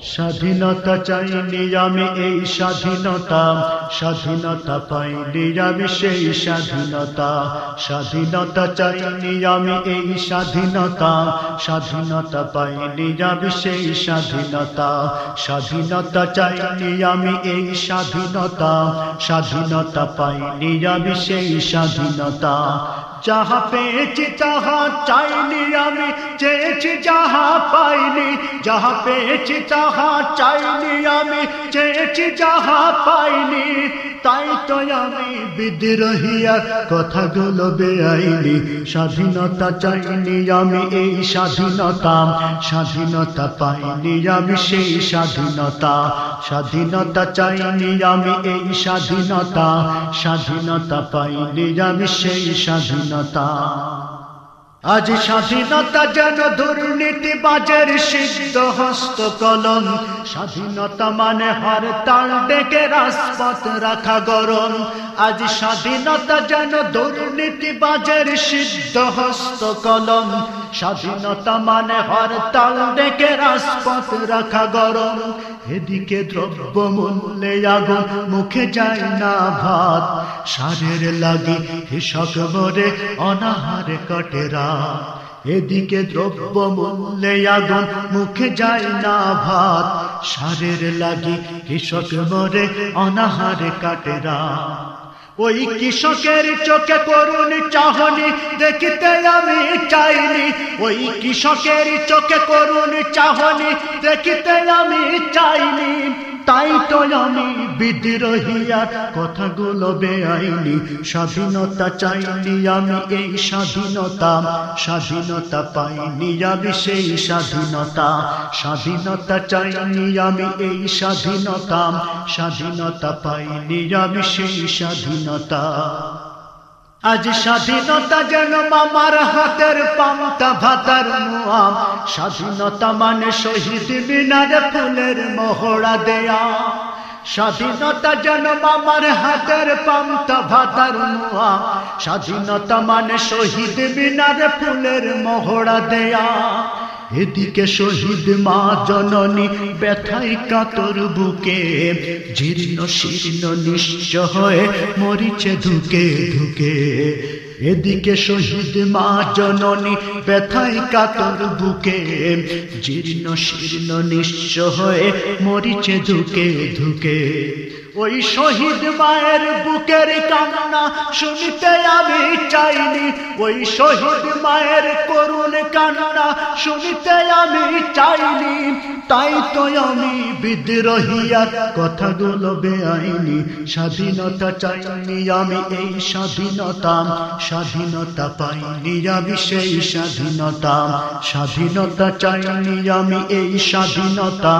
স্বাধীনতা চাইনি আমি এই স্বাধীনতা, স্বাধীনতা পাইনি আমি সেই স্বাধীনতা। স্বাধীনতা চাইনি আমি এই স্বাধীনতা, স্বাধীনতা পাইনি আমি সেই স্বাধীনতা। স্বাধীনতা চাইনি আমি এই স্বাধীনতা, স্বাধীনতা পাইনি আমি সেই স্বাধীনতা। যাহা পেয়েছি তাহা চাইনি আমি, চেয়েছি যাহা পাইনি। যাহা পেয়েছি তাহা চাইনি আমি, চেয়েছি যাহা পাইনি। তাই তো আমি বিদ্রোহীর কথাগুলো বেআইনি। স্বাধীনতা চাইনি আমি এই স্বাধীনতা, স্বাধীনতা পাইনি আমি সেই স্বাধীনতা। স্বাধীনতা চাইনি আমি এই স্বাধীনতা, স্বাধীনতা পাইনি আমি সেই স্বাধীনতা। আজ স্বাধীনতা যেন দুর্নীতিবাজের সিদ্ধ হস্ত কলম। স্বাধীনতা মানে হরতাল ডেকে রাজপথ রাখা গরম। আজ স্বাধীনতা যেন দুর্নীতিবাজের সিদ্ধ হস্ত কলম। স্বাধীনতা মানে হরতাল ডেকে রাজপথ রাখা গরম। এদিকে দ্রব্য মূল্যে আগুন, মুখে যায় না ভাত। সারের লাগি কৃষক মরে অনাহারে কাটে রাত। এদিকে দ্রব্য মূল্যে আগুন, মুখে যায় না ভাত। সারের লাগি কৃষক মরে অনাহারে কাটে রাত। ওই কৃষকের চোখে করুণ চাহনি দেখিতে আমি চাইনি। ওই কৃষকের চোখে করুণ চাহনি দেখিতে আমি চাইনি। তাই তো আমি বিদ্রোহীর কথাগুলো বেআইনি। স্বাধীনতা চাইনি আমি এই স্বাধীনতা, স্বাধীনতা পাইনি আমি সেই স্বাধীনতা। স্বাধীনতা চাইনি আমি এই স্বাধীনতা, স্বাধীনতা পাইনি আমি সেই স্বাধীনতা। আজ স্বাধীনতা যেন মামার হাতের পান্তা ভাতার মুয়াম। স্বাধীনতা মানে শহীদ মিনারে ফুলের মহড়া দেয়া। স্বাধীনতা যেন মামার হাতের পান্তা ভাতার মুয়াম। স্বাধীনতা মানে শহীদ মিনারে ফুলের মহড়া দেয়া। এদিকে শহীদ মা জননী ব্যথায় কাতর বুকে, জীর্ণ শীর্ণ নিঃস্ব হয়ে মরিছে ধুকে ধুকে। এদিকে শহীদ মা জননী ব্যথায় কাতর বুকে, জীর্ণ শীর্ণ নিঃস্ব হয়ে মরিছে ধুকে ধুকে। ওই শহীদ মায়ের বুকের কান্না শুনিতে আমি চাইনি। ওই শহীদ মায়ের করুণ কান্না শুনিতে আমি চাইনি। তাই তো আমি বিদ্রোহীর কথাগুলো বেআইনি। স্বাধীনতা চাইনি আমি এই স্বাধীনতা, স্বাধীনতা পাইনি আমি সেই স্বাধীনতা। স্বাধীনতা চাইনি আমি এই স্বাধীনতা,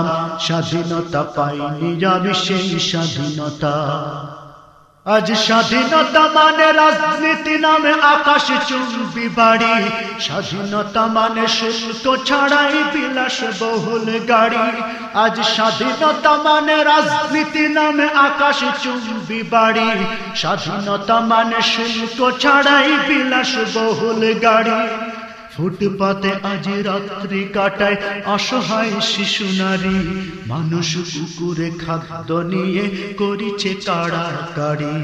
স্বাধীনতা পাইনি আমি সেই স্বাধীনতা। আজ স্বাধীনতা মানে রাজনীতি নামে আকাশ চুম্বি বাড়ি। স্বাধীনতা মানে শুল্ক ছাড়াই বিলাস বহুল গাড়ি। আজ স্বাধীনতা মানে রাজনীতি নামে আকাশ চুম্বি বাড়ি। স্বাধীনতা মানে শুল্ক ছাড়াই বিলাস বহুল গাড়ি। ফুটপাতে আজ রাত্রি কাটায় অসহায় শিশু নারী। মানুষ কুকুরে খাদ্য নিয়ে করিছে কাড়াকাড়ি।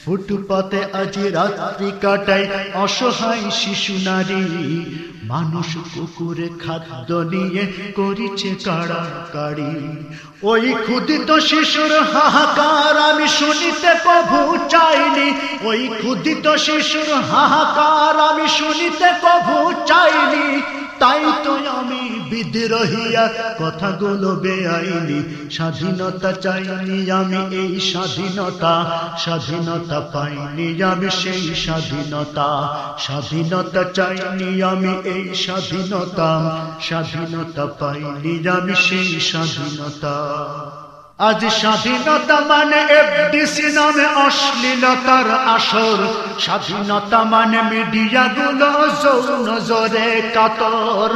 ফুটপাতে আজ রাত্রি কাটায় অসহায় শিশু নারী। মানুষ কুকুরে খাদ্য নিয়ে করিছে কাড়াকাড়ি। ওই ক্ষুদিত শিশুর হাহাকার আমি শুনিতে কভু চাইনি। ওই ক্ষুদিত শিশুর হাহাকার আমি শুনিতে কভু চাইনি। তাই তো আমি বিদ্রোহীর কথাগুলো বেআইনি। স্বাধীনতা চাইনি আমি এই স্বাধীনতা, স্বাধীনতা পাইনি আমি সেই স্বাধীনতা। স্বাধীনতা চাইনি আমি এই স্বাধীনতা, স্বাধীনতা পাইনি আমি সেই স্বাধীনতা। আজ স্বাধীনতা মানে এফডিসি নামে অশ্লীলতার আসর। স্বাধীনতা মানে মিডিয়াগুলো যৌন জোরে কাতর।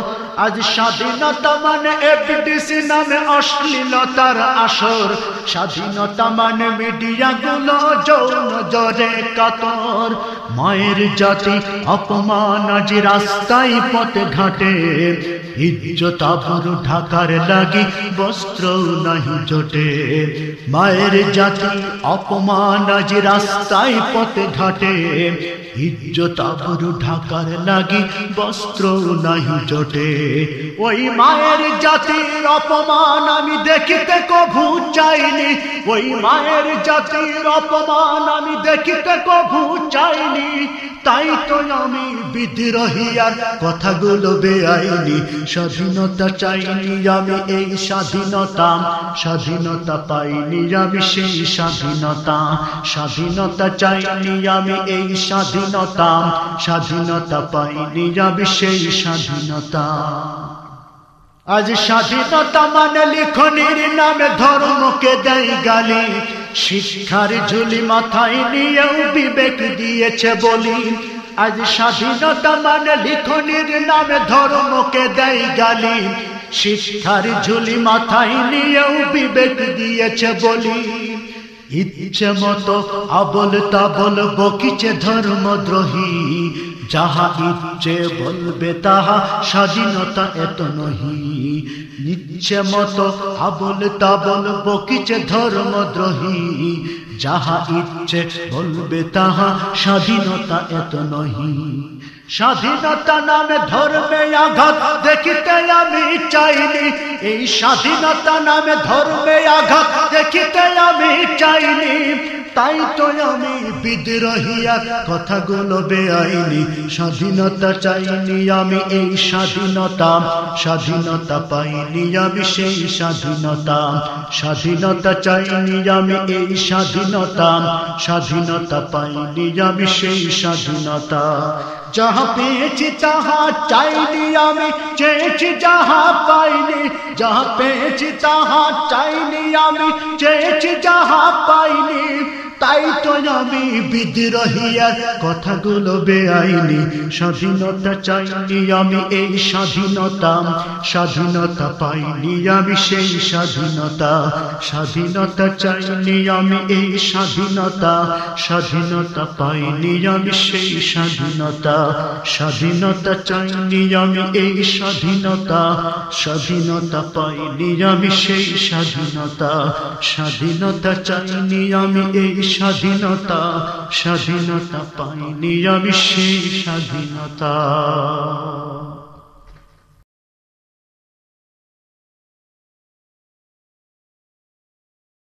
আজ স্বাধীনতা মানে এফডিসি নামে অশ্লীলতার আসর, স্বাধীনতা মানে মিডিয়া গুলো যৌন জরে কাতর। মায়ের জাতি অপমান আজ রাস্তায় পথে ঘাটে, ইজ্জত আবরু ঢাকার লাগি বস্ত্র নাহি জোটে। মায়ের জাতি অপমান আজ রাস্তায় পথে ঘাটে, ইজ্জত আবরু ঢাকার লাগি বস্ত্র নাহি জোটে। ওই মায়ের জাতির অপমান আমি দেখিতে কভু চাইনি, ওই মায়ের জাতির অপমান আমি দেখিতে কভু চাইনি। তাই তো আমি বিদ্রোহী আর কথাগুলো বেআইনি। স্বাধীনতা চাইনি আমি এই স্বাধীনতা, স্বাধীনতা পাইনি আমি সেই স্বাধীনতা। স্বাধীনতা চাইনি আমি এই স্বাধীনতা, স্বাধীনতা পাইনি আমি সেই স্বাধীনতা। আজ স্বাধীনতা মানে লিখনির নামে ধর্মকে দেয় গালি, শিক্ষার ঝুলি মাথায় নিয়েও বিবেক দিয়েছে বলি। আজ স্বাধীনতা মানে লিখনির নামে ধর্মকে দেয় গালি, শিক্ষার ঝুলি মাথায় নিয়েও বিবেক দিয়েছে বলি। ইচ্ছে মতো আবল তাবল বকিছে ধর্মদ্রোহী, যাহা ইচ্ছে বলবে তাহা স্বাধীনতা এত নহি। ইচ্ছে মতো আবল তাবল বকিছে ধর্মদ্রোহী, যাহা ইচ্ছে বলবে তাহা স্বাধীনতা এত নহি। স্বাধীনতা নামে ধর্মে আঘাত দেখিতে আমি চাইনি, এই স্বাধীনতা নামে ধর্মে আঘাত দেখিতে আমি চাইনি। তাই তো আমি বিদ্রোহী আর কথাগুলো বেআইনি। স্বাধীনতা চাইনি আমি এই স্বাধীনতা, স্বাধীনতা পাইনি আমি সেই স্বাধীনতা। স্বাধীনতা চাইনি আমি এই স্বাধীনতা, স্বাধীনতা পাইনি আমি সেই স্বাধীনতা। যাহা পেয়েছি তাহা চাইনি আমি, চেয়েছি যাহা পাইনি। যাহা পেয়েছি তাহা চাইনি আমি, চেয়েছি যাহা পাইনি। তাই তো আমি বিদ্রোহী আর কথাগুলো বেআইনি। স্বাধীনতা চাইনি আমি এই স্বাধীনতা, স্বাধীনতা পাইনি আমি সেই স্বাধীনতা। স্বাধীনতা চাইনি আমি এই স্বাধীনতা, স্বাধীনতা পাইনি আমি সেই স্বাধীনতা। স্বাধীনতা চাইনি আমি এই স্বাধীনতা, স্বাধীনতা পাইনি আমি সেই স্বাধীনতা। স্বাধীনতা চাইনি আমি এই স্বাধীনতা, স্বাধীনতা পাইনি আমি সেই স্বাধীনতা।